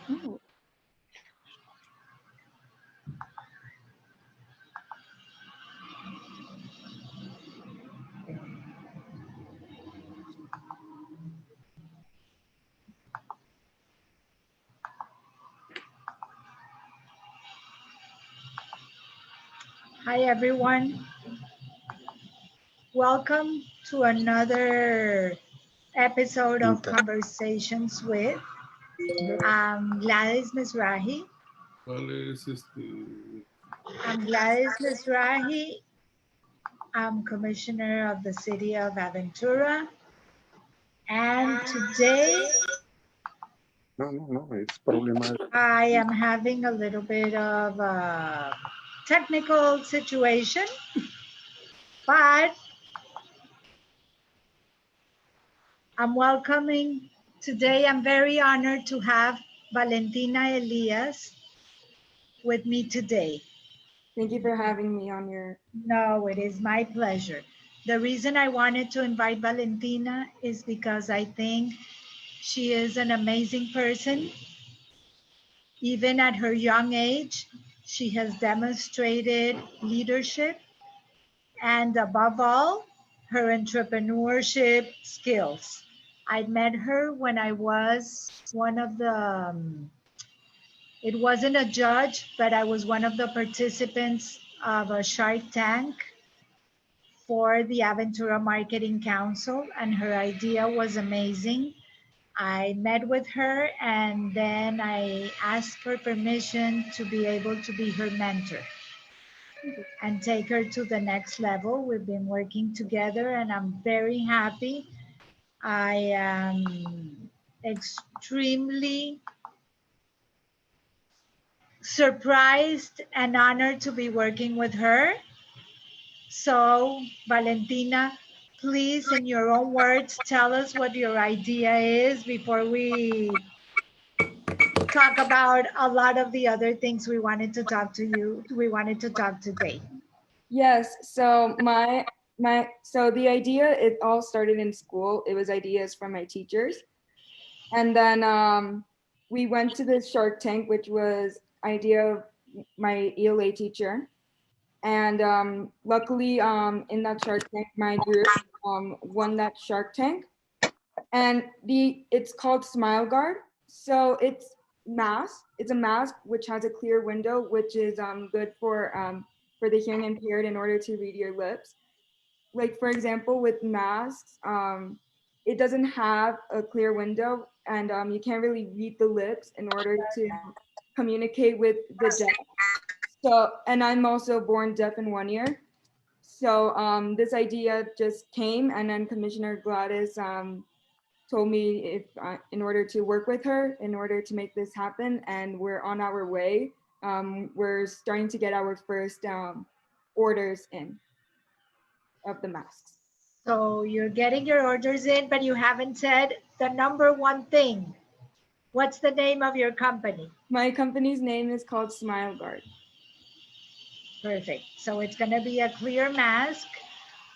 Oh. Hi, everyone. Welcome to another episode of Inter. Conversations with Gladys Mizrahi. ¿Cuál es I'm Gladys Mizrahi. I'm Commissioner of the City of Aventura. And today No, es problema. I am having a little bit of a technical situation, but I'm welcoming today. I'm very honored to have Valentina Elias with me today. Thank you for having me on your. No, it is my pleasure. The reason I wanted to invite Valentina is because I think she is an amazing person. Even at her young age, she has demonstrated leadership and, above all, her entrepreneurship skills. I met her when I was one of the, it wasn't a judge, but I was one of the participants of a Shark Tank for the Aventura Marketing Council, and her idea was amazing. I met with her and then I asked for permission to be able to be her mentor and take her to the next level. We've been working together and I'm very happy. I am extremely surprised and honored to be working with her. So, Valentina, please, in your own words, tell us what your idea is before we talk about a lot of the other things we wanted to talk to you. We wanted to talk today. Yes. So so the idea, it all started in school. It was ideas from my teachers, and then we went to the Shark Tank, which was idea of my ELA teacher. And luckily, in that Shark Tank, my group won that Shark Tank, and it's called Smile Guard. So it's a mask which has a clear window, which is good for the hearing impaired in order to read your lips. Like for example, with masks, it doesn't have a clear window, and you can't really read the lips in order to communicate with the deaf. So, and I'm also born deaf in one ear. So this idea just came, and then Commissioner Gladys told me if in order to work with her, in order to make this happen, and we're on our way. We're starting to get our first orders in of the masks. So you're getting your orders in, but you haven't said the number one thing. What's the name of your company? My company's name is called Smile Guard. Perfect. So it's going to be a clear mask.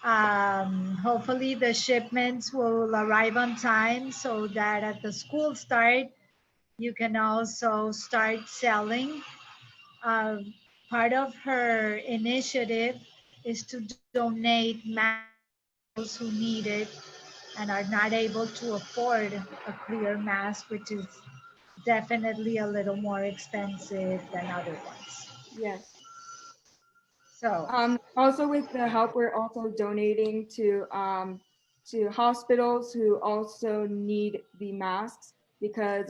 Hopefully the shipments will arrive on time so that at the school start, you can also start selling. Um, Part of her initiative is to donate masks to those who need it and are not able to afford a clear mask, which is definitely a little more expensive than other ones. Yes. So, Also, with the help, we're also donating to hospitals who also need the masks, because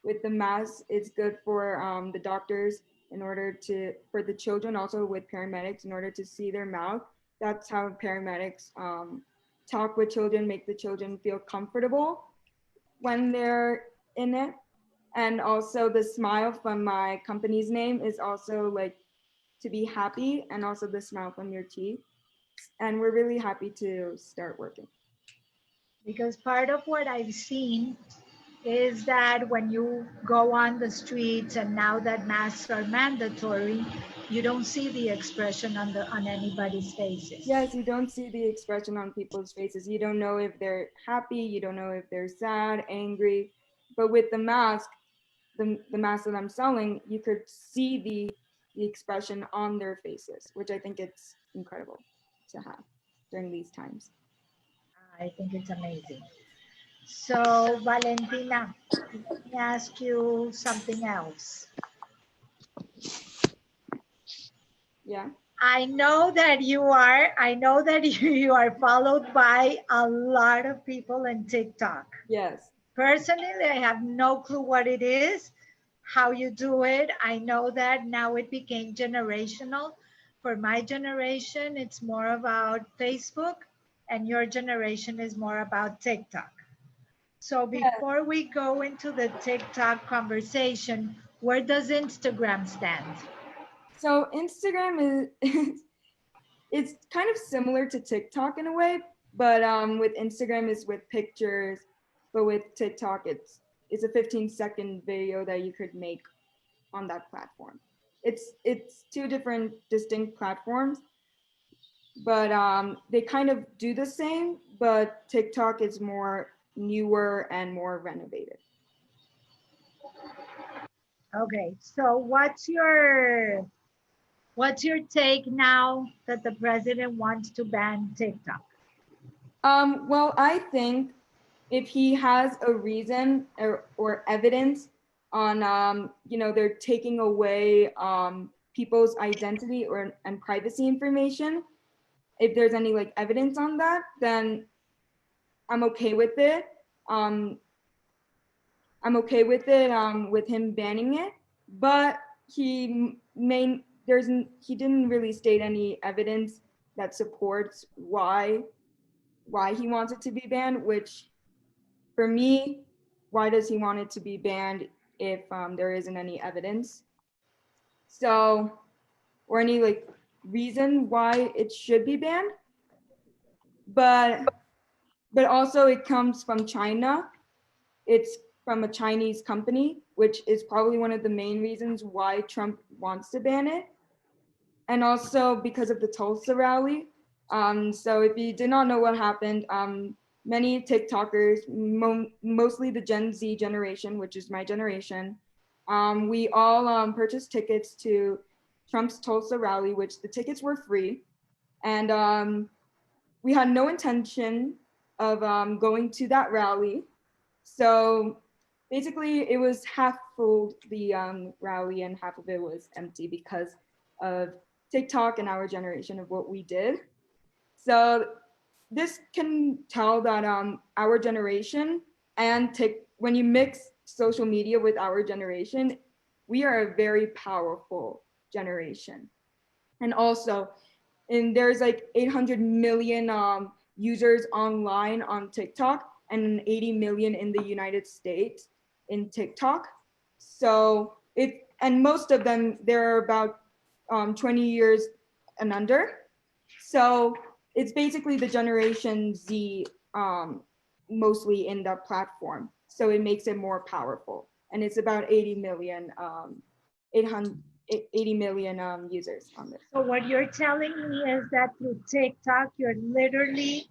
with the masks, it's good for the doctors in order to for the children, also with paramedics in order to see their mouth. That's how paramedics talk with children, make the children feel comfortable when they're in it. And also the smile from my company's name is also like to be happy, and also the smile from your teeth. And we're really happy to start working. because part of what I've seen is that when you go on the streets and now that masks are mandatory, you don't see the expression on anybody's faces. Yes, you don't see the expression on people's faces. You don't know if they're happy, you don't know if they're sad, angry. But with the mask, the mask that I'm selling, you could see the expression on their faces, which I think it's incredible to have during these times. I think it's amazing. So, Valentina, let me ask you something else. Yeah. I know that you are followed by a lot of people in TikTok. Yes. Personally, I have no clue what it is, how you do it. I know that now it became generational. For my generation, it's more about Facebook, and your generation is more about TikTok. So Yeah. before we go into the TikTok conversation, where does Instagram stand? So Instagram is it's kind of similar to TikTok in a way, but with Instagram is with pictures, but with TikTok it's a 15-second video that you could make on that platform. It's two different distinct platforms, but they kind of do the same, but TikTok is more newer and more renovated. Okay, so what's your take now that the president wants to ban TikTok? Well, I think if he has a reason or evidence on, they're taking away people's identity or and privacy information, if there's any like evidence on that, then I'm okay with it. Um, I'm okay with it with him banning it, but he didn't really state any evidence that supports why he wants it to be banned, which for me, why does he want it to be banned if there isn't any evidence? So, or any like reason why it should be banned, but also it comes from China. It's from a Chinese company, which is probably one of the main reasons why Trump wants to ban it. And also because of the Tulsa rally. So if you did not know what happened, many TikTokers, mostly the Gen Z generation, which is my generation, we all purchased tickets to Trump's Tulsa rally, which the tickets were free. And we had no intention of going to that rally. So basically, it was half full, the rally, and half of it was empty because of TikTok and our generation of what we did. So this can tell that our generation and when you mix social media with our generation, we are a very powerful generation. And also, and there's like 800 million users online on TikTok and 80 million in the United States in TikTok. So and most of them, they're about 20 years and under. So it's basically the Generation Z mostly in that platform. So it makes it more powerful. And it's about 80 million, 800, 80 million users on there. So what you're telling me is that through TikTok, you're literally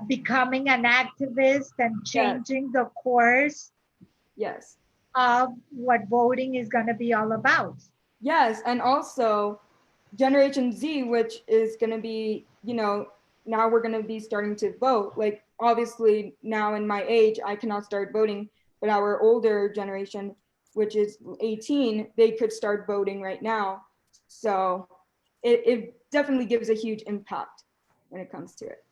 becoming an activist and Yes, changing the course yes, of what voting is going to be all about. yes. And also Generation Z, which is going to be, now we're going to be starting to vote. Like, obviously, now in my age, I cannot start voting, but our older generation, which is 18, they could start voting right now. So it definitely gives a huge impact when it comes to it.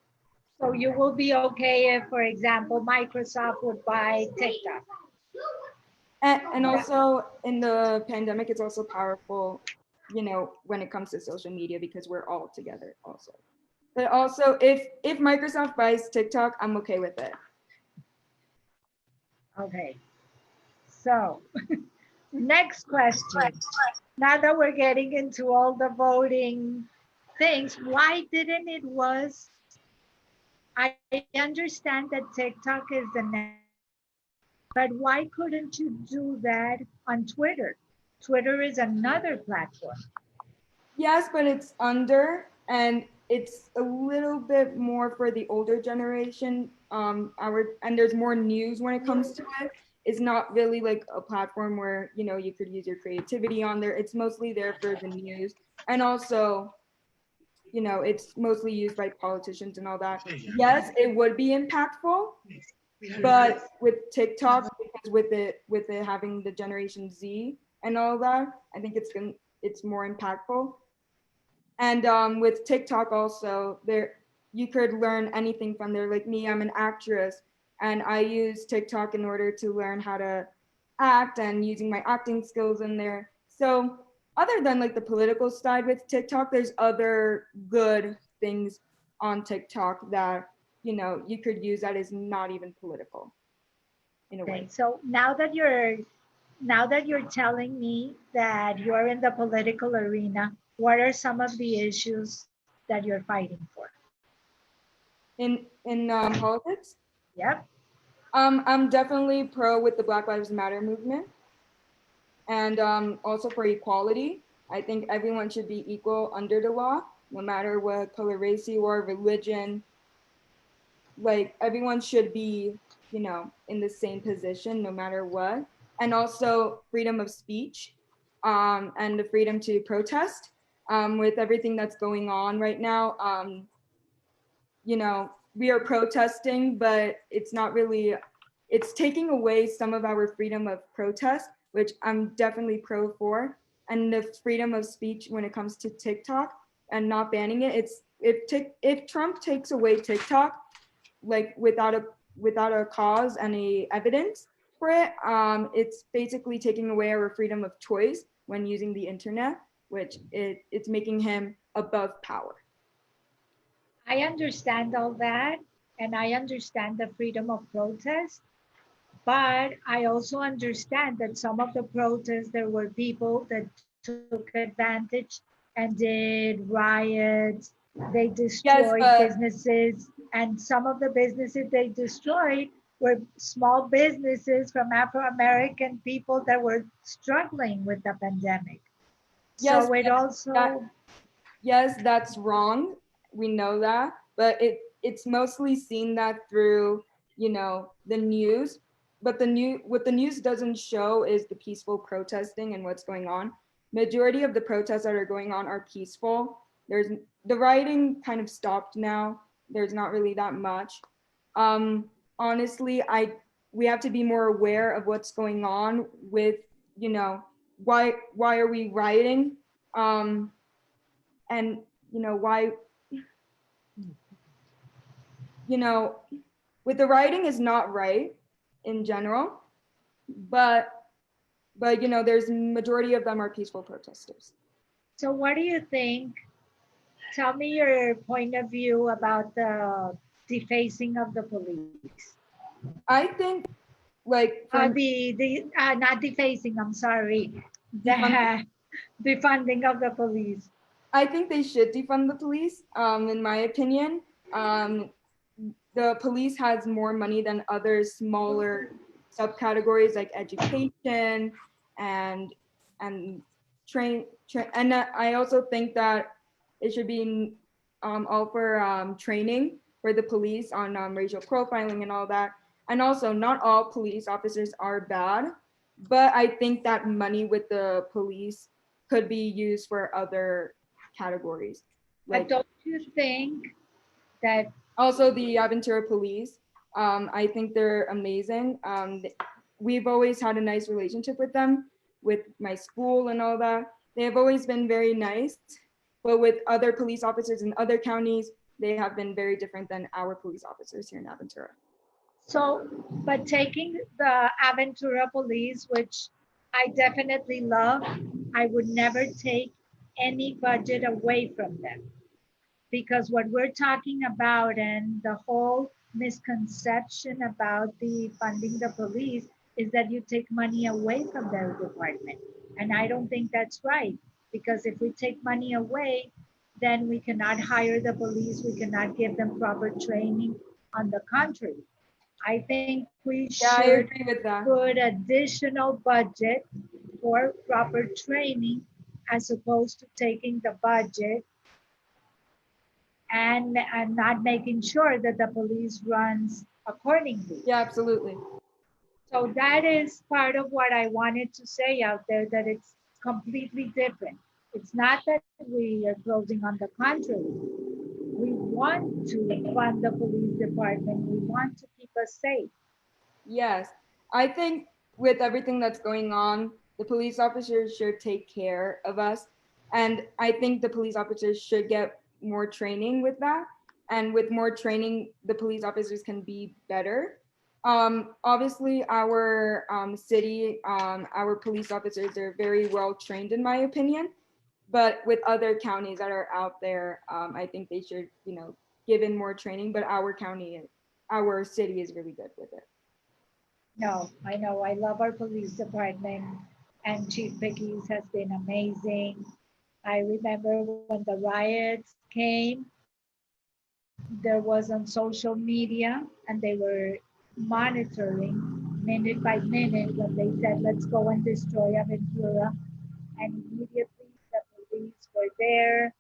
So you will be okay if, for example, Microsoft would buy TikTok. And also in the pandemic, it's also powerful, when it comes to social media because we're all together also. But also if Microsoft buys TikTok, I'm okay with it. Okay. So next question. Now that we're getting into all the voting things, why didn't it was, I understand that TikTok is the next, but why couldn't you do that on Twitter? Twitter is another platform. Yes, but it's under and it's a little bit more for the older generation. And there's more news when it comes to it. is not really like a platform where, you know, you could use your creativity on there. It's mostly there for the news. And also, you know, it's mostly used by politicians and all that. Yes, it would be impactful, but with TikTok, because with it having the Generation Z and all that, I think it's more impactful. And with TikTok also, there you could learn anything from there. Like me, I'm an actress, and I use TikTok in order to learn how to act and using my acting skills in there. So other than like the political side with TikTok, there's other good things on TikTok that, you know, you could use that is not even political in a way. Okay, so now that you're telling me that you're in the political arena, what are some of the issues that you're fighting for? In politics, Yep. I'm definitely pro with the Black Lives Matter movement, and also for equality. I think everyone should be equal under the law, no matter what color, race you are, religion. Like everyone should be, you know, in the same position, no matter what. And also freedom of speech, and the freedom to protest. With everything that's going on right now, you know, we are protesting, but it's not really, it's taking away some of our freedom of protest, which I'm definitely pro for. And the freedom of speech when it comes to TikTok and not banning it, it's if Trump takes away TikTok, like without a cause, any evidence for it, it's basically taking away our freedom of choice when using the internet, which it's making him above power. I understand all that, and I understand the freedom of protest, but I also understand that some of the protests, there were people that took advantage and did riots, they destroyed Yes, but businesses, and some of the businesses they destroyed were small businesses from Afro-American people that were struggling with the pandemic. yes, So it but that also, yes, that's wrong. We know that, but it's mostly seen that through, you know, the news. But what the news doesn't show is the peaceful protesting and what's going on. Majority of the protests that are going on are peaceful. There's the rioting kind of stopped now. There's not really that much. Honestly, I we have to be more aware of what's going on with, you know, why are we rioting? Um, and you know why, you know, with the writing is not right in general, but you know, there's majority of them are peaceful protesters. so what do you think? Tell me your point of view about the defacing of the police. I think like from The not defacing, I'm sorry, defund the defunding of the police. I think they should defund the police, in my opinion. um, the police has more money than other smaller subcategories like education and and and I also think that it should be all for training for the police on racial profiling and all that. And also, not all police officers are bad, but I think that money with the police could be used for other categories, But like don't you think that also the Aventura police. I think they're amazing. We've always had a nice relationship with them, with my school and all that. They have always been very nice, but with other police officers in other counties, they have been very different than our police officers here in Aventura. so, but taking the Aventura police, which I definitely love, I would never take any budget away from them. Because what we're talking about and the whole misconception about the funding the police is that you take money away from their department. And I don't think that's right. Because if we take money away, then we cannot hire the police, we cannot give them proper training. On the contrary, I think we Yeah, I should agree with that. put additional budget for proper training as opposed to taking the budget and not making sure that the police runs accordingly. Yeah, absolutely. So that is part of what I wanted to say out there, that it's completely different. It's not that we are closing, on the contrary. We want to fund the police department. We want to keep us safe. Yes, I think with everything that's going on, the police officers should take care of us. And I think the police officers should get more training with that. And with more training, the police officers can be better. Obviously, our city, our police officers are very well trained, in my opinion. But with other counties that are out there, I think they should, give in more training. But our county, our city is really good with it. No, I know. I love our police department, and Chief Pickies has been amazing. I remember when the riots came, there was on social media, and they were monitoring minute by minute when they said, let's go and destroy Aventura. And immediately the police were there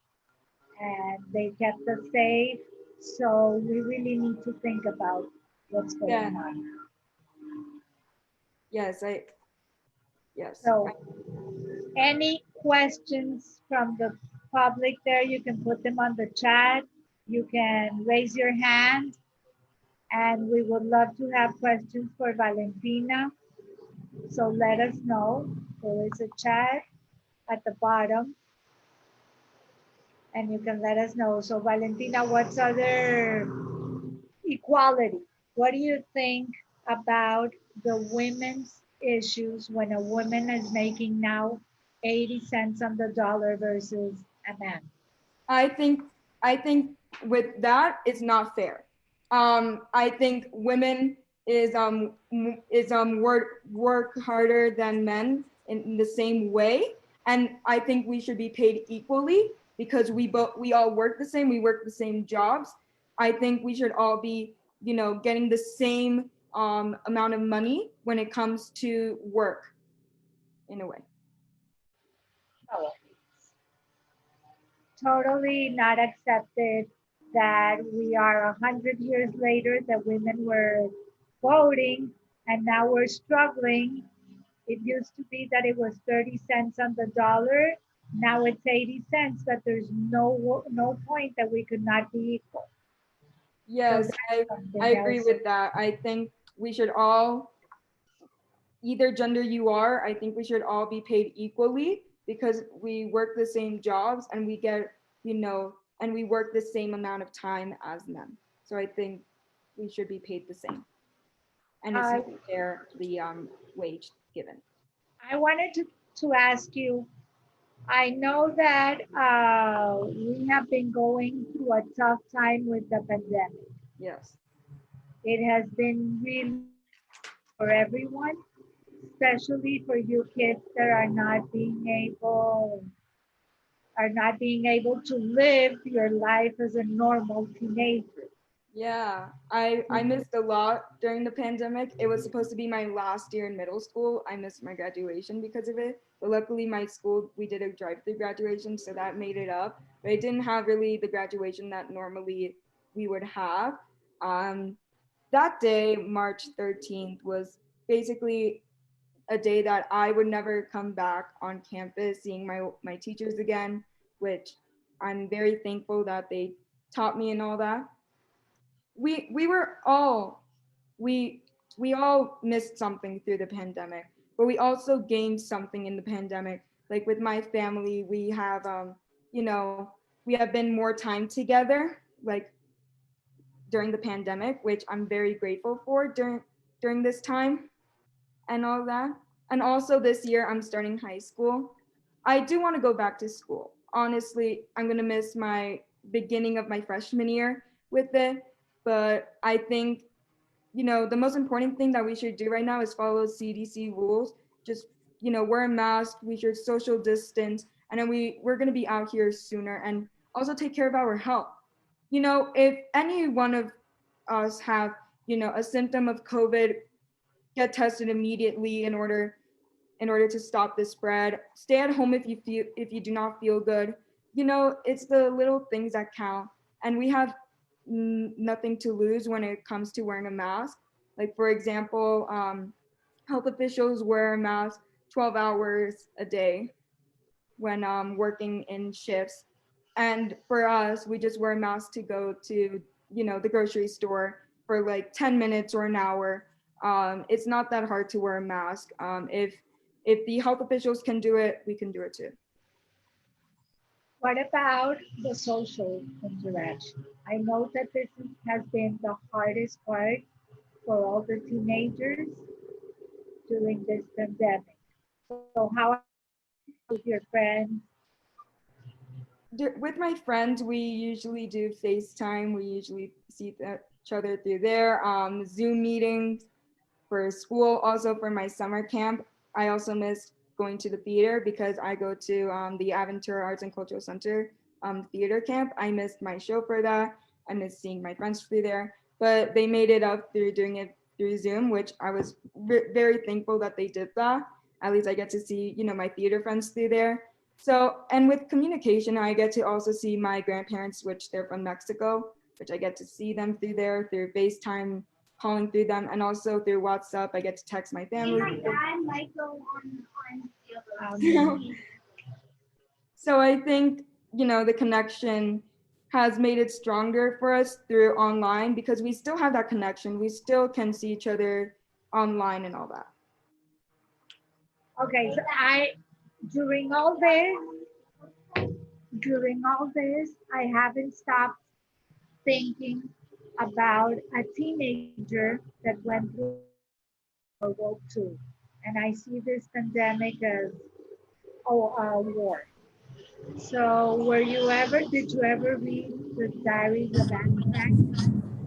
and they kept us safe. So we really need to think about what's Yeah. going on. Yes, yes. So, any questions from the public there? You can put them on the chat. You can raise your hand, and we would love to have questions for Valentina. So let us know. There is a chat at the bottom, and you can let us know. So Valentina, what's other equality? What do you think about the women's issues when a woman is making now 80 cents on the dollar versus a man? I think I think with that it's not fair. I think women is work harder than men in the same way, and I think we should be paid equally because we all work the same. We work the same jobs. I think we should all be getting the same amount of money when it comes to work in a way. Oh, totally not accepted that we are 100 years later that women were voting and now we're struggling. It used to be that it was 30 cents on the dollar. Now it's 80 cents, but there's no point that we could not be equal. So Yes, that's I something agree else. with that. I think we should all, either gender you are, I think we should all be paid equally because we work the same jobs and we get, and we work the same amount of time as men. So I think we should be paid the same. And it's I, not fair, the wage given. I wanted to ask you, I know that we have been going through a tough time with the pandemic. Yes. It has been really hard for everyone, especially for you kids that are not being able to live your life as a normal teenager. Yeah, I missed a lot during the pandemic. It was supposed to be my last year in middle school. I missed my graduation because of it. But luckily my school we did a drive-through graduation, so that made it up. But I didn't have really the graduation that normally we would have. Um that day, March 13th, was basically a day that I would never come back on campus seeing my teachers again, which I'm very thankful that they taught me and all that. We were all we we all missed something through the pandemic, but we also gained something in the pandemic. Like with my family, we have you know we have been more time together, like during the pandemic, which I'm very grateful for during this time and all that. And also this year I'm starting high school. I do want to go back to school. Honestly, I'm going to miss my beginning of my freshman year with it, but I think the most important thing that we should do right now is follow CDC rules. Just, wear a mask, we should social distance, and then we're going to be out here sooner and also take care of our health. If any one of us have, a symptom of COVID, get tested immediately in order to stop the spread. Stay at home if you do not feel good. It's the little things that count, and we have nothing to lose when it comes to wearing a mask. Like for example, health officials wear a mask 12 hours a day when working in shifts. And for us, we just wear a mask to go to, the grocery store for like 10 minutes or an hour. It's not that hard to wear a mask. If the health officials can do it, we can do it too. What about the social interaction? I know that has been the hardest part for all the teenagers during this pandemic. So how are you coping with your friends? With my friends, we usually do FaceTime. We usually see each other through there. Zoom meetings for school, also for my summer camp. I also miss going to the theater because I go to the Aventura Arts and Cultural Center theater camp. I missed my show for that. I missed seeing my friends through there, but they made it up through doing it through Zoom, which I was very thankful that they did that. At least I get to see, my theater friends through there. So, and with communication, I get to also see my grandparents, which they're from Mexico, which I get to see them through there through FaceTime, calling through them, and also through WhatsApp. I get to text my family. My dad might go on. So I think, the connection has made it stronger for us through online because we still have that connection. We still can see each other online and all that. Okay, so during all this, I haven't stopped thinking about a teenager that went through World War II. And I see this pandemic as a war. So did you ever read the diaries of Anne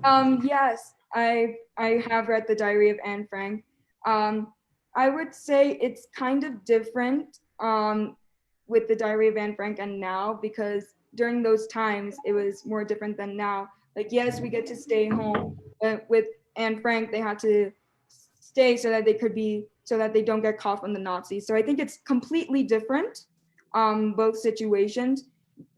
Frank? Yes, I have read the Diary of Anne Frank. I would say it's kind of different with the Diary of Anne Frank and now because during those times it was more different than now. Like yes, we get to stay home, but with Anne Frank they had to stay so that they don't get caught from the Nazis. So I think it's completely different, both situations,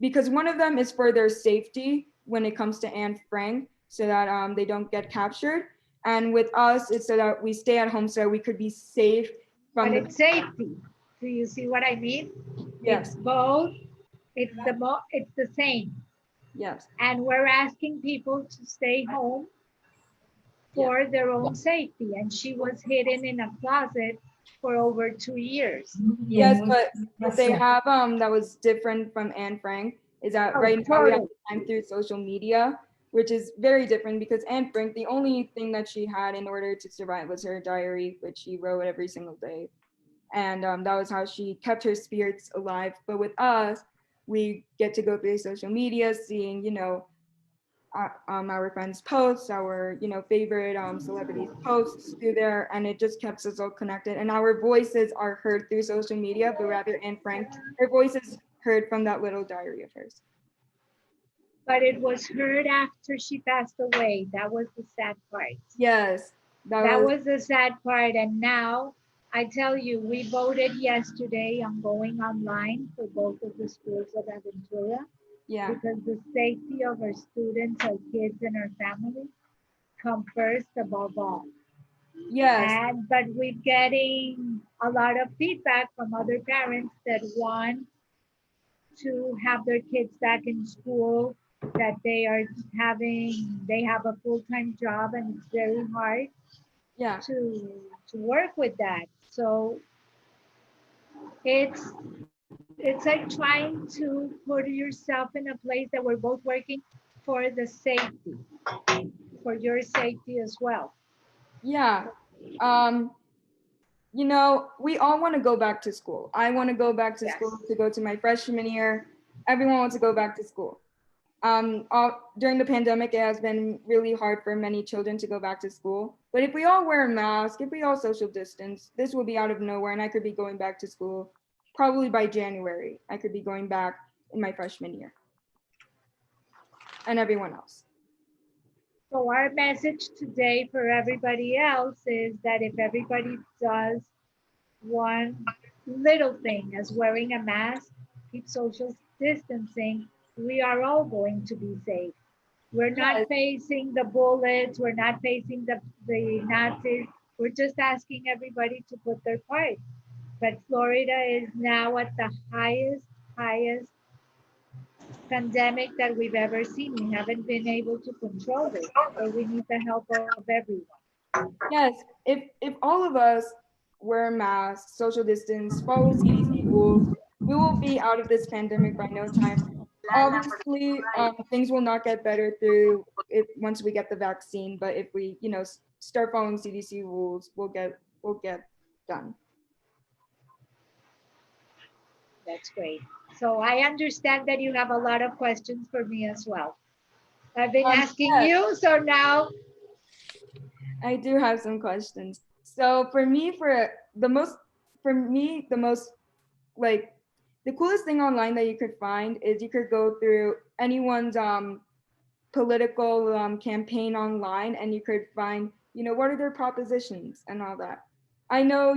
because one of them is for their safety when it comes to Anne Frank, so that they don't get captured. And with us, it's so that we stay at home so we could be safe from but it's safety. Do you see what I mean? Yes. It's both. It's the same. Yes. And we're asking people to stay home for their own safety. And she was hidden in a closet for over 2 years. Yes, but what they have that was different from Anne Frank is that right now we have time through social media, which is very different because Anne Frank, the only thing that she had in order to survive was her diary, which she wrote every single day. And that was how she kept her spirits alive. But with us, we get to go through social media, seeing, our friends' posts, our favorite celebrities' posts through there, and it just keeps us all connected. And our voices are heard through social media, but rather Anne Frank, her voice is heard from that little diary of hers. But it was heard after she passed away. That was the sad part. Yes, that was the sad part. And now I tell you, we voted yesterday on going online for both of the schools of Aventura. Yeah. Because the safety of our students, our kids, and our families come first above all. Yes. But we're getting a lot of feedback from other parents that want to have their kids back in school, that they have a full-time job and it's very hard to work with that. So it's like trying to put yourself in a place that we're both working for the safety, for your safety as well. Yeah. We all want to go back to school. I want to go back to school to go to my freshman year. Everyone wants to go back to school. During the pandemic, it has been really hard for many children to go back to school. But if we all wear a mask, if we all social distance, this will be out of nowhere, and I could be going back to school probably by January. I could be going back in my freshman year, and everyone else. So our message today for everybody else is that if everybody does one little thing as wearing a mask, keep social distancing, we are all going to be safe. We're not facing the bullets, we're not facing the Nazis, We're just asking everybody to put their part. But Florida is now at the highest pandemic that we've ever seen. We haven't been able to control it. So we need the help of everyone. Yes, if all of us wear masks, social distance, follow CDC rules, we will be out of this pandemic by no time. Obviously, things will not get better through if once we get the vaccine. But if we, start following CDC rules, we'll get done. That's great. So I understand that you have a lot of questions for me as well. I've been asking Yes, you, so now I do have some questions. So for me, the most like the coolest thing online that you could find is you could go through anyone's political campaign online, and you could find what are their propositions and all that. I know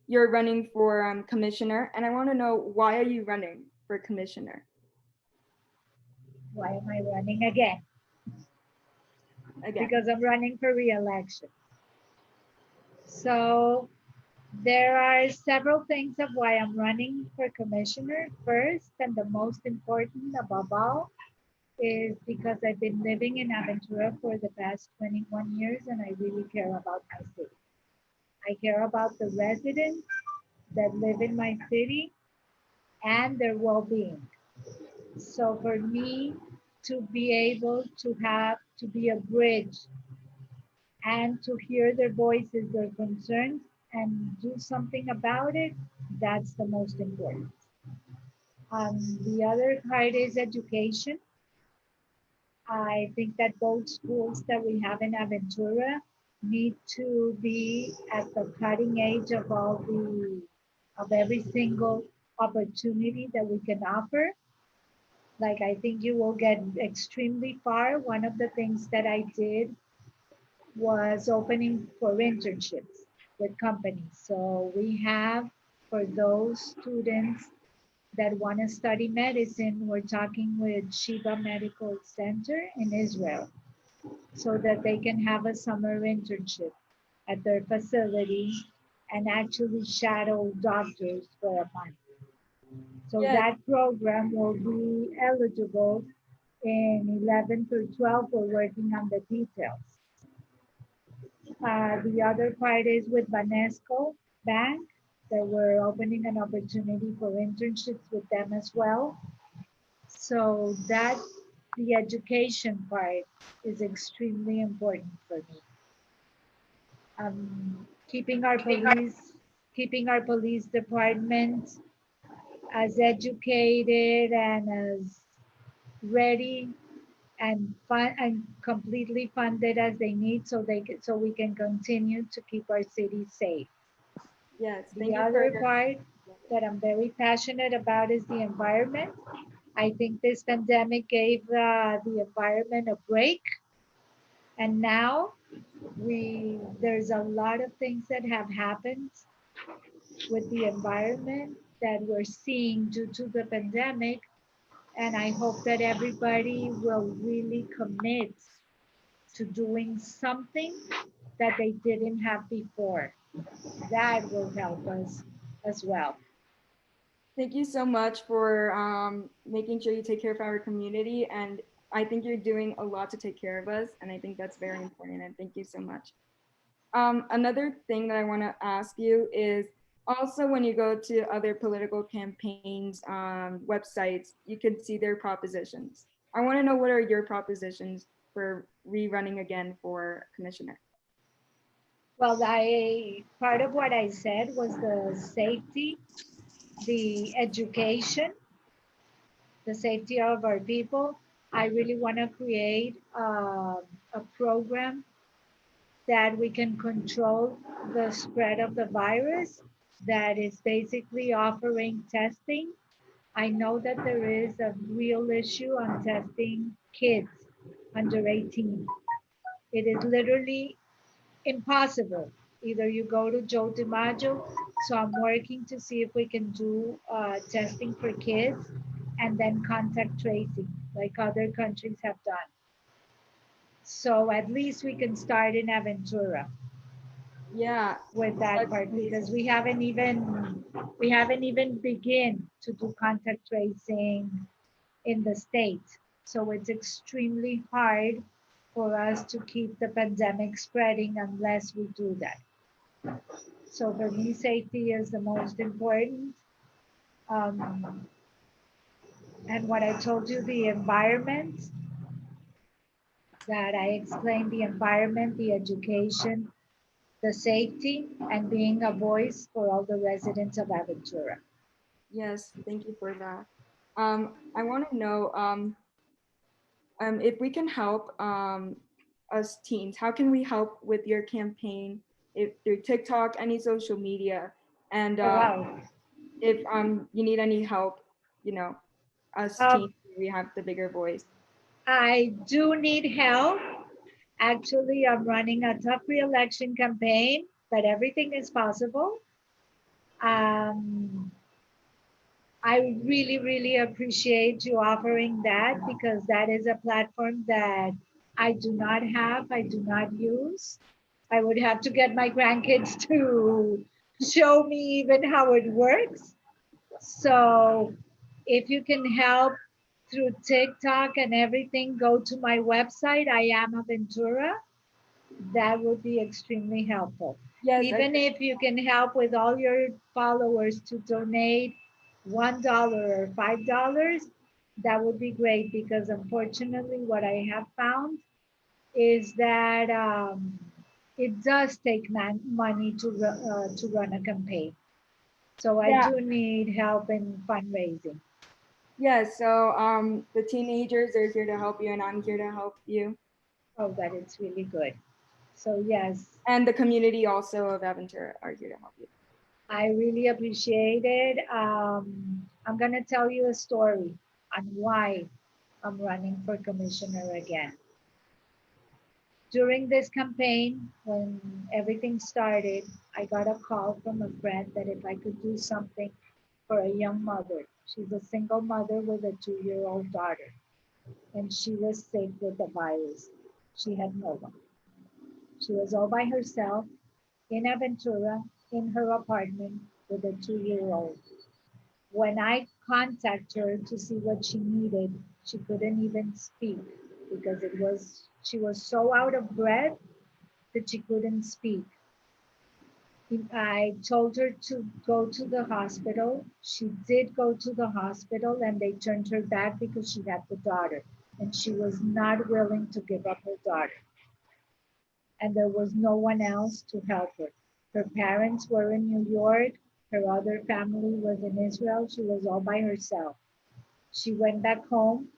you're running for commissioner, and I want to know, why are you running for commissioner why am I running again? again? Because I'm running for re-election. So there are several things of why I'm running for commissioner. First, and the most important above all, is because I've been living in Aventura for the past 21 years and I really care about my city. I care about the residents that live in my city and their well-being. So for me to be able to be a bridge and to hear their voices, their concerns, and do something about it, that's the most important. The other part is education. I think that both schools that we have in Aventura need to be at the cutting edge of of every single opportunity that we can offer. Like, I think you will get extremely far. One of the things that I did was opening for internships with companies. So we have, for those students that want to study medicine, we're talking with Sheba Medical Center in Israel so that they can have a summer internship at their facility and actually shadow doctors for a month. So Yes, that program will be eligible in 11 through 12. We're working on the details. The other part is with Banesco Bank, that we're opening an opportunity for internships with them as well. So that the education part is extremely important for me. Keeping our police department as educated and as ready and fun and completely funded as they need, so we can continue to keep our city safe. yes. The Thank you for other your. part that I'm very passionate about is the environment. I think this pandemic gave the environment a break, and now there's a lot of things that have happened with the environment that we're seeing due to the pandemic, and I hope that everybody will really commit to doing something that they didn't have before. That will help us as well. Thank you so much for making sure you take care of our community. And I think you're doing a lot to take care of us. And I think that's very important. And thank you so much. Another thing that I want to ask you is, also when you go to other political campaigns websites, you can see their propositions. I want to know, what are your propositions for rerunning again for commissioner? Well, I part of what I said was the safety, the education, the safety of our people. I really want to create a program that we can control the spread of the virus, that is basically offering testing. I know that there is a real issue on testing kids under 18. It is literally impossible. Either you go to Joe DiMaggio, so I'm working to see if we can do testing for kids and then contact tracing like other countries have done. So at least we can start in Aventura. Yeah, with that that's part amazing. because we haven't even begin to do contact tracing in the States. So it's extremely hard for us to keep the pandemic spreading unless we do that. So for me, safety is the most important. Um, and what I told you, the environment, that I explained the environment, the education, the safety, and being a voice for all the residents of Aventura. Yes, thank you for that. I want to know if we can help us teens. How can we help with your campaign? If through TikTok, any social media, and Oh, wow. if you need any help, you know, us Um, teens, we have the bigger voice. I do need help. Actually, I'm running a tough re-election campaign, but everything is possible. Um, I really, really appreciate you offering that because that is a platform that I do not have, I do not use. I would have to get my grandkids to show me even how it works. So if you can help through TikTok and everything, go to my website, I am Aventura. That would be extremely helpful. Yes, I Even if you can help with all your followers to donate $1 or $5, that would be great because unfortunately, what I have found is that it does take money to run a campaign. So I yeah. do need help in fundraising. Yeah, so the teenagers are here to help you, and I'm here to help you, Oh, that is really good. So yes, and the community also of Aventura are here to help you. I really appreciate it. I'm going to tell you a story on why I'm running for commissioner again. During this campaign, when everything started, I got a call from a friend that if I could do something for a young mother. She's a single mother with a 2-year-old daughter, and she was sick with the virus. She had no one. She was all by herself in Aventura in her apartment with a 2-year-old. When I contacted her to see what she needed, she couldn't even speak because she was so out of breath that she couldn't speak. I told her to go to the hospital. She did go to the hospital and they turned her back because she had the daughter and she was not willing to give up her daughter. And there was no one else to help her. Her parents were in New York. Her other family was in Israel. She was all by herself. She went back home.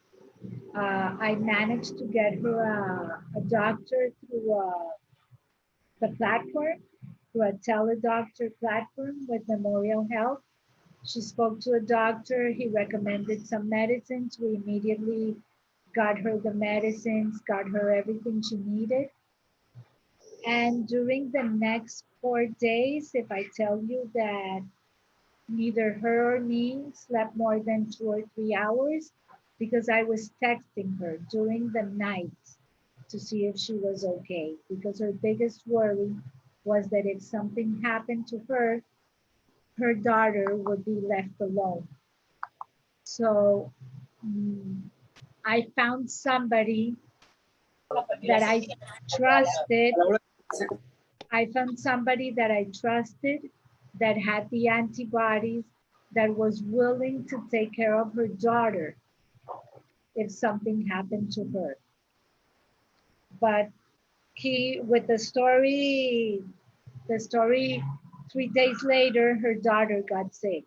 I managed to get her a doctor through the platform, through a teledoctor platform with Memorial Health. She spoke to a doctor. He recommended some medicines. We immediately got her the medicines, got her everything she needed. And during the next 4 days, if I tell you that neither her or me slept more than 2 or 3 hours because I was texting her during the night to see if she was okay. Because her biggest worry was that if something happened to her, her daughter would be left alone. So mm, I found somebody that I trusted. I found somebody that I trusted that had the antibodies that was willing to take care of her daughter if something happened to her. But he, with the story 3 days later, her daughter got sick.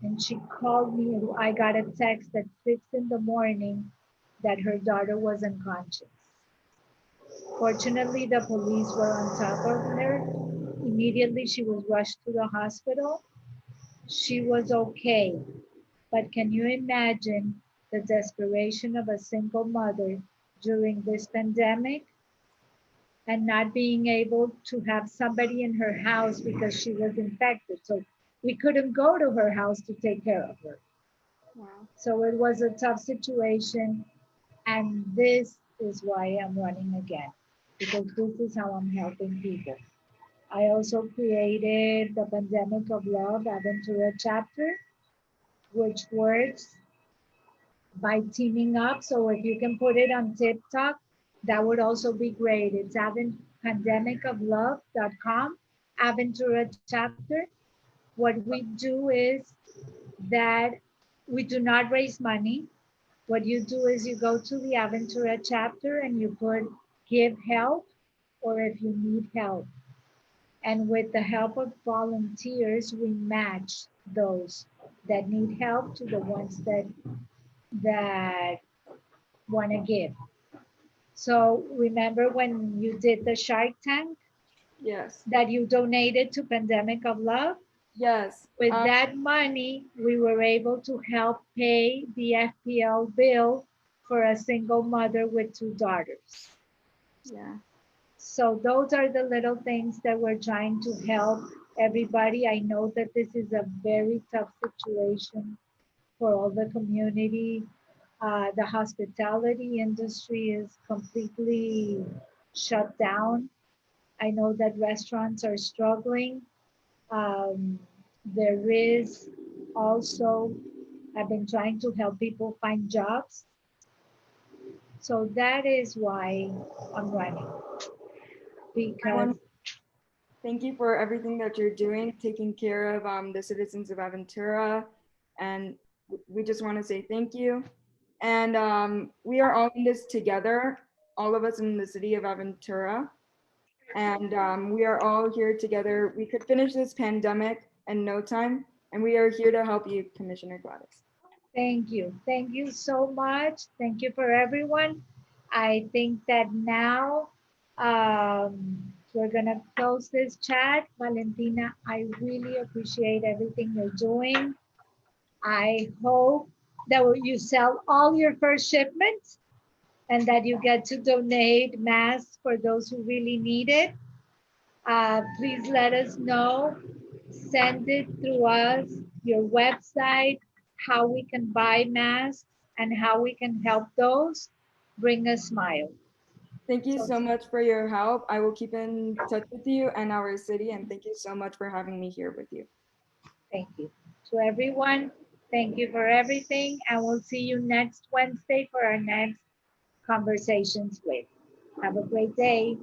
And she called me. I got a text at 6 in the morning that her daughter was unconscious. Fortunately, the police were on top of her. Immediately, she was rushed to the hospital. She was okay. But can you imagine the desperation of a single mother during this pandemic and not being able to have somebody in her house because she was infected? So we couldn't go to her house to take care of her. Wow. So it was a tough situation. And this is why I'm running again, because this is how I'm helping people. I also created the Pandemic of Love Aventura chapter, which works by teaming up. So if you can put it on TikTok, that would also be great. It's pandemicoflove.com, Aventura chapter. What we do is that we do not raise money. What you do is you go to the Aventura chapter and you put give help or if you need help. And with the help of volunteers, we match those that need help to the ones that want to give. So remember when you did the Shark Tank Yes. that you donated to Pandemic of Love? Yes. With that money, we were able to help pay the FPL bill for a single mother with 2 daughters. Yeah. So those are the little things that we're trying to help everybody. I know that this is a very tough situation for all the community. The hospitality industry is completely shut down. I know that restaurants are struggling. Um, there is also, I've been trying to help people find jobs. So that is why I'm running I because want thank you for everything that you're doing, taking care of the citizens of Aventura, and we just want to say thank you. And we are all in this together, all of us in the city of Aventura, and we are all here together. We could finish this pandemic in no time, and we are here to help you, Commissioner Gladys. thank you. Thank you so much. Thank you for everyone. I think that now we're going to close this chat. Valentina, I really appreciate everything you're doing. I hope that you sell all your first shipments and that you get to donate masks for those who really need it. Please let us know. Send it through us, your website, how we can buy masks and how we can help those. Bring a smile. Thank you So so much for your help. I will keep in touch with you and our city, and thank you so much for having me here with you. thank you to everyone. Thank you for everything. And we'll see you next Wednesday for our next conversations with. Have a great day.